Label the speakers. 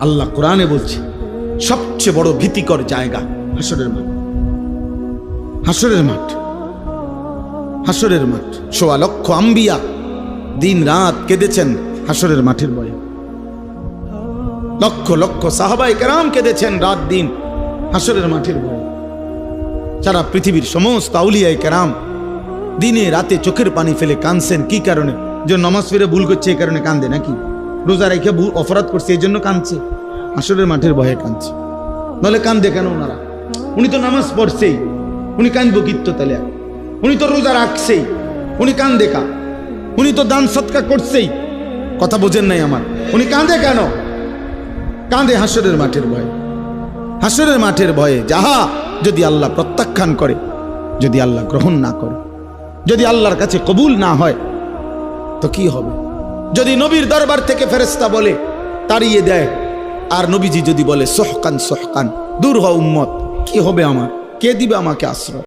Speaker 1: আল্লাহ কোরআনে বলছে সবচেয়ে বড় ভীতিকর জায়গা হাসরের মাঠ। হাসরের মাঠ, হাসরের মাঠ। ১৬ লক্ষ আম্বিয়া দিন রাত কেঁদেছেন হাসরের মাঠের ভয়ে। লক্ষ লক্ষ সাহাবায়ে কেরাম কেঁদেছেন রাত দিন হাসরের মাঠের ভয়ে। সারা পৃথিবীর সমস্ত আউলিয়ায়ে কেরাম দিনে রাতে চোখের পানি ফেলে কাঁদছেন। কি কারণে? যে নামাজ ফিরে ভুল করছে এই কারণে কান্দে নাকি? রোজা রেখে অপরাধ করছে এই জন্য কাঁদছে? হাসরের মাঠের ভয়ে কাঁদছে। নাহলে কান্দে কেন ওনারা? উনি তো নামাজ পড়ছেই, উনি কান্দবো কিত্ত তাহলে? উনি তো রোজা রাখছেই, উনি কান্দে কা? উনি তো দান সৎকার করছেই। কথা বোঝেন নাই আমার? উনি কাঁদে কেন? কাঁদে হাসরের মাঠের ভয়ে। হাসরের মাঠের ভয়ে যাহা যদি আল্লাহ প্রত্যাখ্যান করে, যদি আল্লাহ গ্রহণ না করে, যদি আল্লাহর কাছে কবুল না হয় তো কি হবে? যদি নবীর দরবার থেকে ফেরেশতা বলে তাড়িয়ে দেয়, আর নবীজি যদি বলে সহকান সহকান, দূর হও উম্মত, কি হবে আমার? কে দিবে আমাকে আশ্রয়?